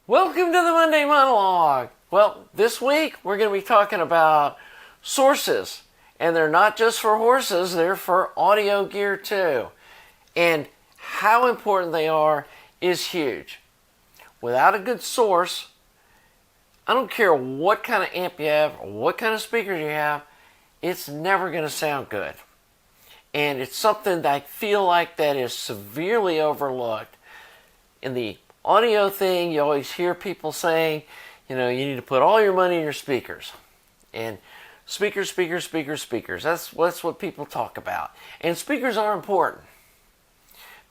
Welcome to the Monday Monologue. Well, this week we're going to be talking about sources. And they're not just for horses, they're for audio gear too. And how important they are is huge. Without a good source, I don't care what kind of amp you have or what kind of speakers you have, it's never going to sound good. And it's something that I feel like that is severely overlooked. In the audio thing, you always hear people saying, you need to put all your money in your speakers. And speakers. That's what people talk about. And speakers are important.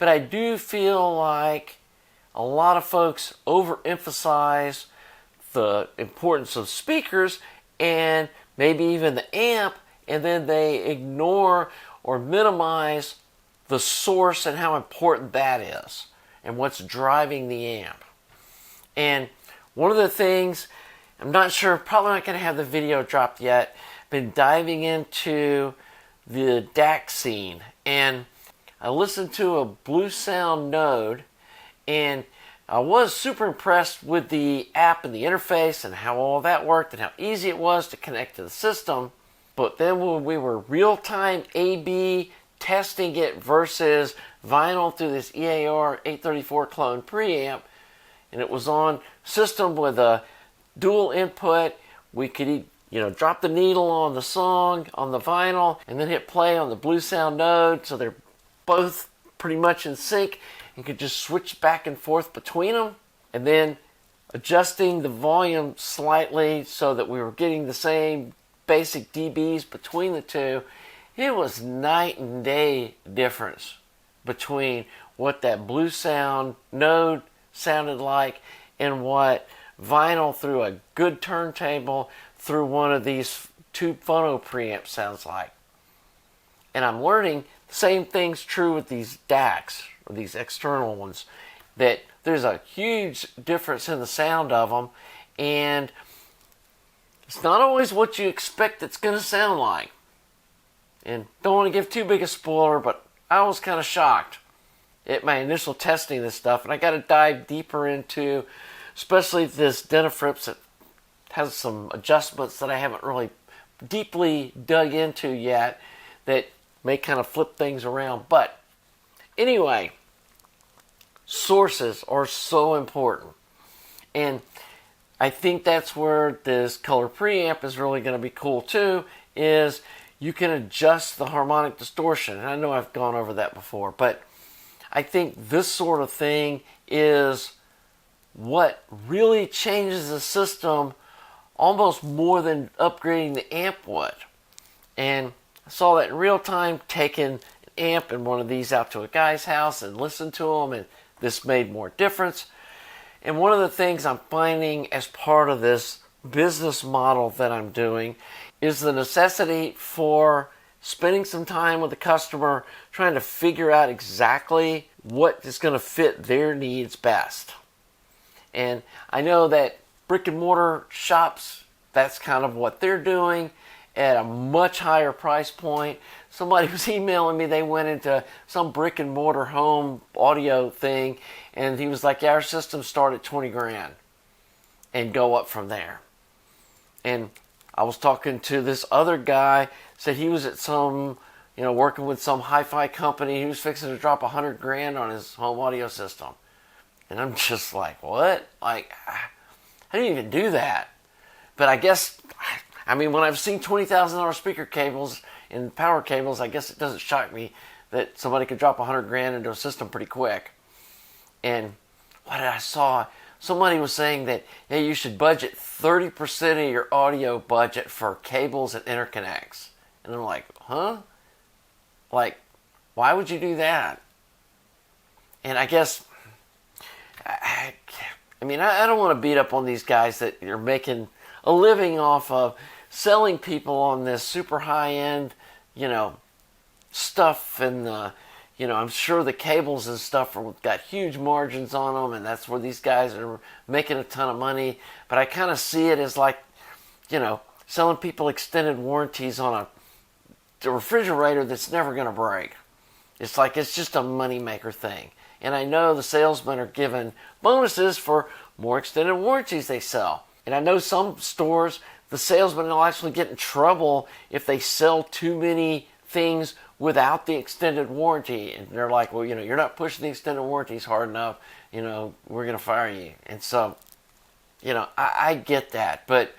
But I do feel like a lot of folks overemphasize the importance of speakers and maybe even the amp, and then they ignore or minimize the source and how important that is and what's driving the amp. And one of the things, I'm not sure, probably not going to have the video dropped yet, been diving into the DAC scene. And I listened to a Blue Sound Node, and I was super impressed with the app and the interface and how all that worked and how easy it was to connect to the system. But then when we were real-time A/B testing it versus vinyl through this EAR 834 clone preamp, and it was on system with a dual input, we could drop the needle on the song on the vinyl and then hit play on the Blue Sound Node, so they're both pretty much in sync and could just switch back and forth between them, and then adjusting the volume slightly so that we were getting the same basic dBs between the two. It was night and day difference between what that Blue Sound Node sounded like and what vinyl through a good turntable through one of these tube phono preamps sounds like. And I'm learning the same thing's true with these DACs, or these external ones, that there's a huge difference in the sound of them, and it's not always what you expect it's going to sound like. And don't want to give too big a spoiler, but I was kind of shocked at my initial testing of this stuff, and I got to dive deeper into, especially this Denafrips that has some adjustments that I haven't really deeply dug into yet that may kind of flip things around. But anyway, sources are so important. And I think that's where this color preamp is really going to be cool too, is you can adjust the harmonic distortion. And I know I've gone over that before, but I think this sort of thing is what really changes the system almost more than upgrading the amp would. And I saw that in real time, taking an amp and one of these out to a guy's house and listened to them, and this made more difference. And one of the things I'm finding as part of this business model that I'm doing is the necessity for spending some time with the customer, trying to figure out exactly what is going to fit their needs best. And I know that brick and mortar shops, that's kind of what they're doing at a much higher price point. Somebody was emailing me, they went into some brick and mortar home audio thing, and he was like, yeah, our systems start at 20 grand and go up from there. And I was talking to this other guy, said he was at some, working with some hi-fi company. He was fixing to drop 100 grand on his home audio system. And I'm just like, what? Like, how do you even do that? But I guess, when I've seen $20,000 speaker cables and power cables, I guess it doesn't shock me that somebody could drop 100 grand into a system pretty quick. And what I saw, somebody was saying that, you should budget 30% of your audio budget for cables and interconnects. And I'm like, huh? Like, why would you do that? And I guess, I don't want to beat up on these guys that are making a living off of selling people on this super high-end, stuff, and I'm sure the cables and stuff got huge margins on them, and that's where these guys are making a ton of money. But I kind of see it as like, selling people extended warranties on a refrigerator that's never going to break. It's like it's just a moneymaker thing. And I know the salesmen are given bonuses for more extended warranties they sell. And I know some stores, the salesmen will actually get in trouble if they sell too many things without the extended warranty. And they're like, well, you're not pushing the extended warranties hard enough. We're going to fire you. And so, I get that. But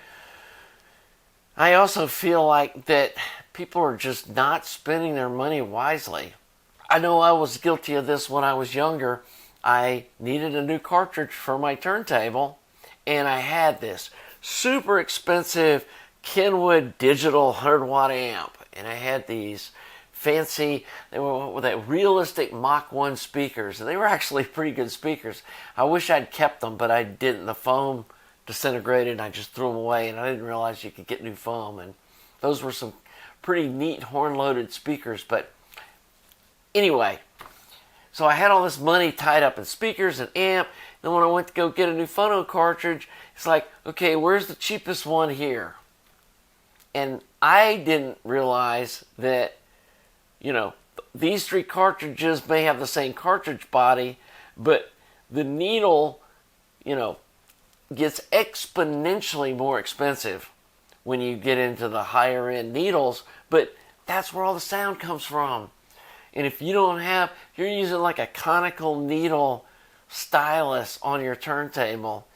I also feel like that people are just not spending their money wisely. I know I was guilty of this when I was younger. I needed a new cartridge for my turntable, and I had this super expensive Kenwood digital 100-watt amp, and I had these fancy, they were with that realistic Mach 1 speakers, and they were actually pretty good speakers. I wish I'd kept them, but I didn't. The foam disintegrated, and I just threw them away, and I didn't realize you could get new foam, and those were some pretty neat horn-loaded speakers. But anyway, so I had all this money tied up in speakers and amp. Then when I went to go get a new phono cartridge, it's like, okay, where's the cheapest one here? And I didn't realize that, these three cartridges may have the same cartridge body, but the needle, gets exponentially more expensive when you get into the higher end needles, but that's where all the sound comes from. And if you're using like a conical needle stylus on your turntable,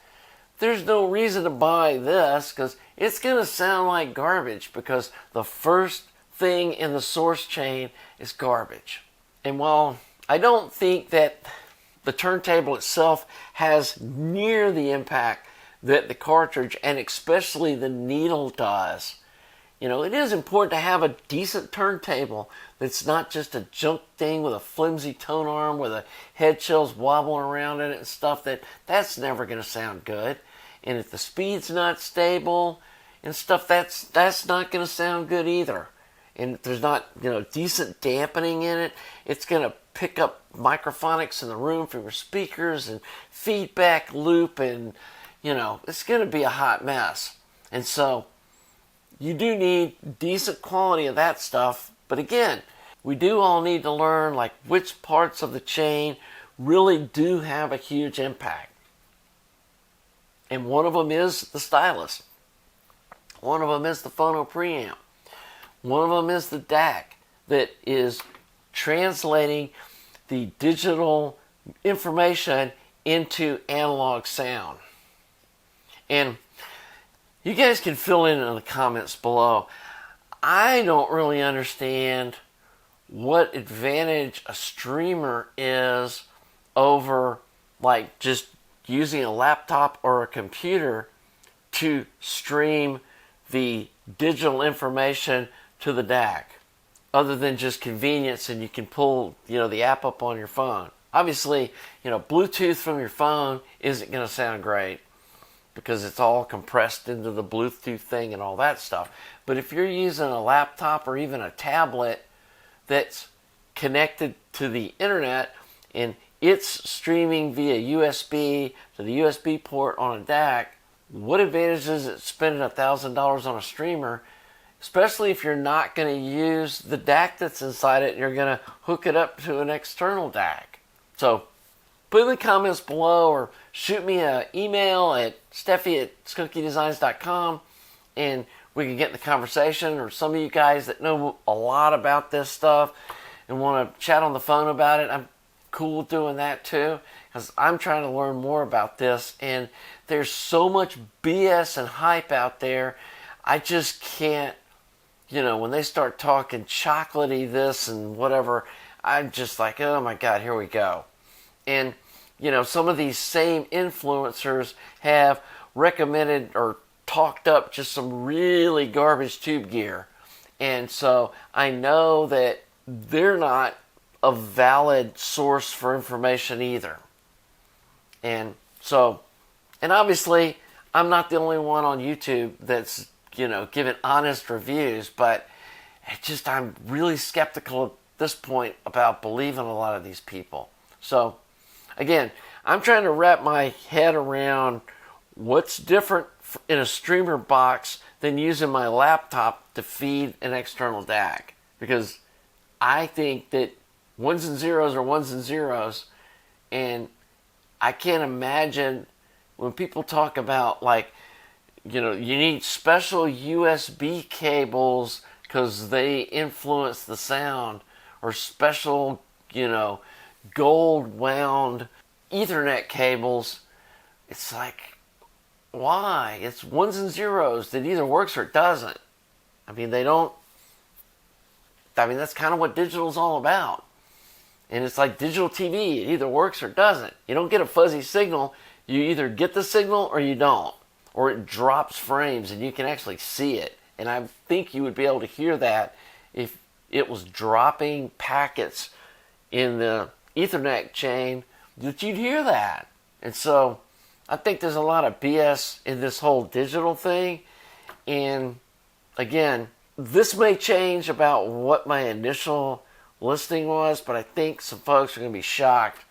there's no reason to buy this because it's going to sound like garbage because the first thing in the source chain is garbage. And while I don't think that the turntable itself has near the impact that the cartridge and especially the needle does, it is important to have a decent turntable that's not just a junk thing with a flimsy tone arm where the head shells wobbling around in it and stuff. That's never going to sound good. And if the speed's not stable and stuff, that's not going to sound good either. And if there's not decent dampening in it, it's going to pick up microphonics in the room from your speakers and feedback loop, and it's going to be a hot mess. And so you do need decent quality of that stuff. But again, we do all need to learn like which parts of the chain really do have a huge impact. And one of them is the stylus. One of them is the phono preamp. One of them is the DAC that is translating the digital information into analog sound. And you guys can fill in the comments below. I don't really understand what advantage a streamer is over like just using a laptop or a computer to stream the digital information to the DAC, other than just convenience, and you can pull the app up on your phone. Obviously, Bluetooth from your phone isn't going to sound great because it's all compressed into the Bluetooth thing and all that stuff. But if you're using a laptop or even a tablet that's connected to the internet and it's streaming via USB to the USB port on a DAC, what advantage is it spending $1,000 on a streamer, especially if you're not going to use the DAC that's inside it and you're going to hook it up to an external DAC? So put in the comments below or shoot me an email at steffi@skunkydesigns.com and we can get in the conversation. Or some of you guys that know a lot about this stuff and want to chat on the phone about it, I'm cool with doing that too, because I'm trying to learn more about this, and there's so much BS and hype out there. I just can't, when they start talking chocolatey this and whatever, I'm just like, oh my God, here we go. And some of these same influencers have recommended or talked up just some really garbage tube gear. And so I know that they're not a valid source for information either. And so, and obviously, I'm not the only one on YouTube that's, giving honest reviews, but I'm really skeptical at this point about believing a lot of these people. So, again, I'm trying to wrap my head around what's different in a streamer box than using my laptop to feed an external DAC. Because I think that ones and zeros are ones and zeros. And I can't imagine when people talk about, like, you need special USB cables because they influence the sound, or special, gold wound Ethernet cables. It's like, why? It's ones and zeros. It either works or it doesn't. That's kind of what digital's all about. And it's like digital TV. It either works or it doesn't. You don't get a fuzzy signal. You either get the signal or you don't. Or it drops frames and you can actually see it. And I think you would be able to hear that if it was dropping packets in the Ethernet chain, that you'd hear that. And so I think there's a lot of BS in this whole digital thing. And again, this may change about what my initial listing was, but I think some folks are going to be shocked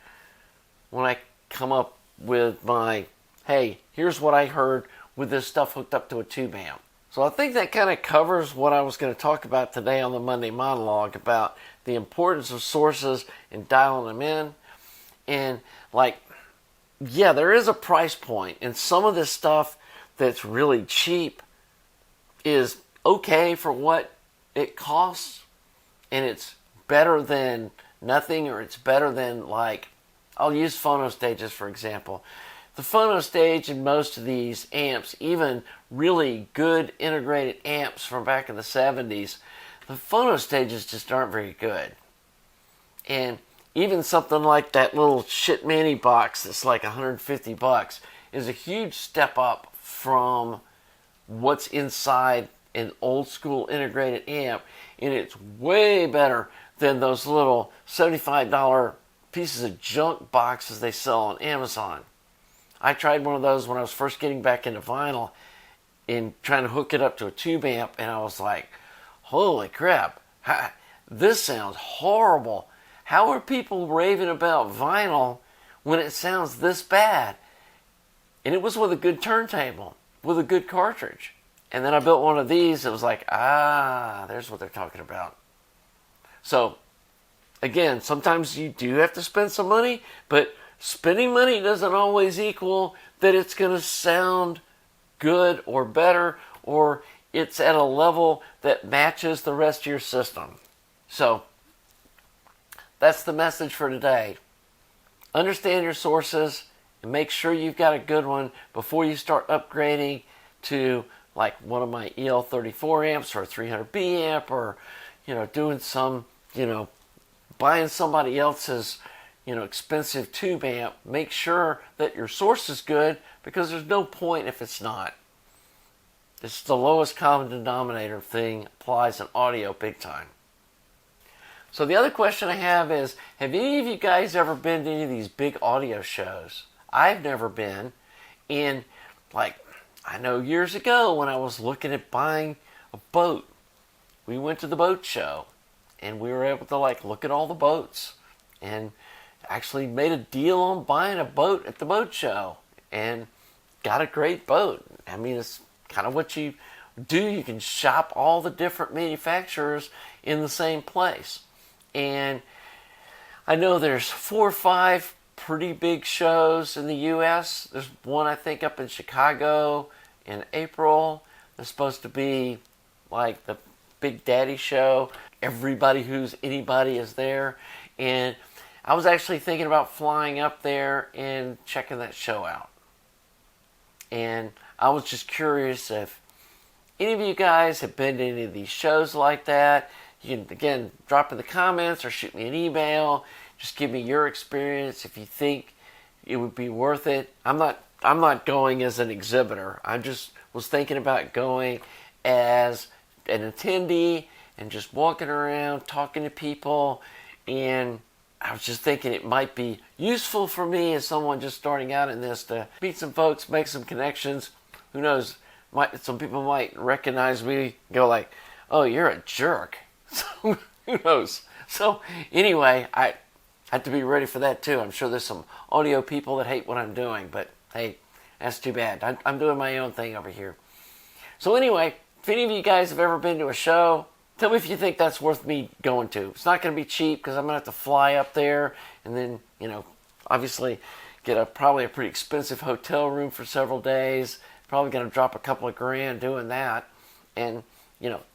when I come up with my, hey, here's what I heard with this stuff hooked up to a tube amp. So I think that kind of covers what I was going to talk about today on the Monday Monologue, about the importance of sources and dialing them in. And yeah, there is a price point, and some of this stuff that's really cheap is okay for what it costs, and it's better than nothing, or it's better than, I'll use phono stages for example. The phono stage in most of these amps, even really good integrated amps from back in the 70s, the phono stages just aren't very good. And even something like that little shit mini box that's like $150 is a huge step up from what's inside an old school integrated amp, and it's way better than those little $75 pieces of junk boxes they sell on Amazon. I tried one of those when I was first getting back into vinyl and trying to hook it up to a tube amp, and I was like, holy crap, this sounds horrible. How are people raving about vinyl when it sounds this bad? And it was with a good turntable, with a good cartridge. And then I built one of these. It was like, there's what they're talking about. So, again, sometimes you do have to spend some money, but spending money doesn't always equal that it's going to sound good or better, or it's at a level that matches the rest of your system. So, that's the message for today. Understand your sources and make sure you've got a good one before you start upgrading to like one of my EL34 amps or a 300B amp, or, doing some, buying somebody else's, expensive tube amp. Make sure that your source is good, because there's no point if it's not. It's the lowest common denominator thing, applies in audio big time. So the other question I have is, have any of you guys ever been to any of these big audio shows? I've never been. And I know years ago when I was looking at buying a boat, we went to the boat show and we were able to look at all the boats, and actually made a deal on buying a boat at the boat show and got a great boat. It's kind of what you do. You can shop all the different manufacturers in the same place. And I know there's 4 or 5 pretty big shows in the U.S. There's one, I think, up in Chicago in April. There's supposed to be the Big Daddy show. Everybody who's anybody is there. And I was actually thinking about flying up there and checking that show out. And I was just curious if any of you guys have been to any of these shows like that. You can, again, drop in the comments or shoot me an email. Just give me your experience if you think it would be worth it. I'm not going as an exhibitor. I just was thinking about going as an attendee and just walking around, talking to people. And I was just thinking it might be useful for me as someone just starting out in this to meet some folks, make some connections. Who knows? Some people might recognize me, go like, oh, you're a jerk. So, who knows? So, anyway, I have to be ready for that too. I'm sure there's some audio people that hate what I'm doing, but hey, that's too bad. I'm doing my own thing over here. So anyway, if any of you guys have ever been to a show, Tell me if you think that's worth me going to. It's not going to be cheap because I'm going to have to fly up there and then, obviously get probably a pretty expensive hotel room for several days. Probably going to drop a couple of grand doing that. And,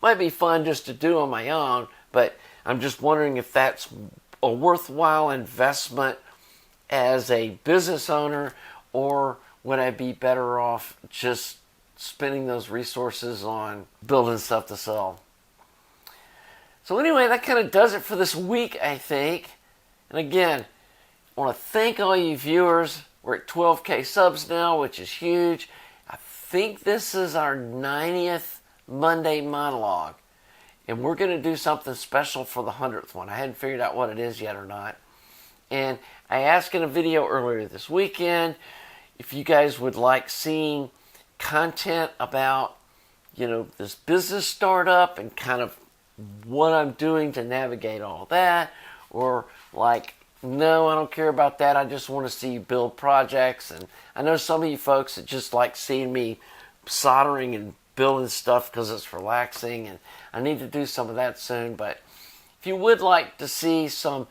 might be fun just to do on my own, but I'm just wondering if that's a worthwhile investment as a business owner, or would I be better off just spending those resources on building stuff to sell? So anyway, that kind of does it for this week, I think. And again, I want to thank all you viewers. We're at 12K subs now, which is huge. I think this is our 90th Monday monologue. And we're going to do something special for the 100th one. I hadn't figured out what it is yet or not. And I asked in a video earlier this weekend if you guys would like seeing content about, this business startup and kind of what I'm doing to navigate all that, or like, no, I don't care about that. I just want to see you build projects. And I know some of you folks that just like seeing me soldering and building stuff because it's relaxing, and I need to do some of that soon. But if you would like to see some,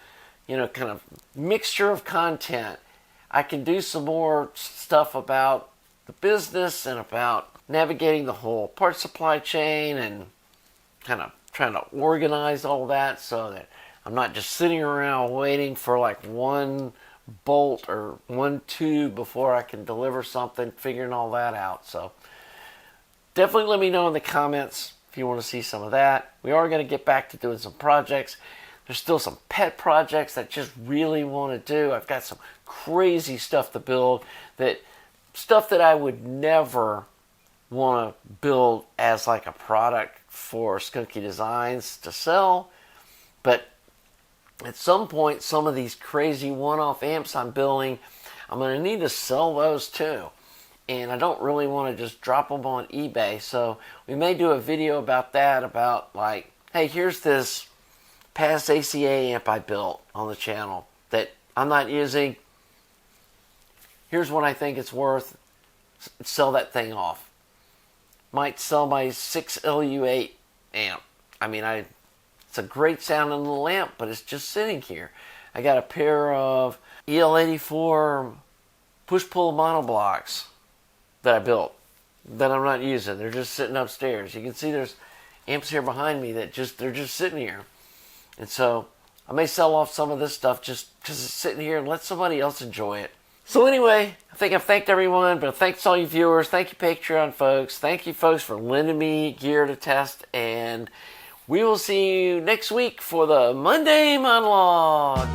kind of mixture of content, I can do some more stuff about the business and about navigating the whole part supply chain and kind of trying to organize all that so that I'm not just sitting around waiting for like one bolt or one tube before I can deliver something, figuring all that out. So definitely let me know in the comments if you want to see some of that. We are going to get back to doing some projects. There's still some pet projects that I just really want to do. I've got some crazy stuff to build, stuff that I would never want to build as like a product for Skunky Designs to sell. But at some point, some of these crazy one-off amps I'm building, I'm going to need to sell those too. And I don't really want to just drop them on eBay. So we may do a video about that, about like, hey, here's this past ACA amp I built on the channel that I'm not using. Here's what I think it's worth. Sell that thing off. Might sell my 6LU8 amp. I mean, it's a great sounding little amp, but it's just sitting here. I got a pair of EL84 push-pull monoblocks that I built that I'm not using. They're just sitting upstairs. You can see there's amps here behind me that they're just sitting here. And so I may sell off some of this stuff just because it's sitting here and let somebody else enjoy it. So anyway, I think I've thanked everyone, but thanks to all you viewers. Thank you, Patreon folks. Thank you, folks, for lending me gear to test. And we will see you next week for the Monday monologue.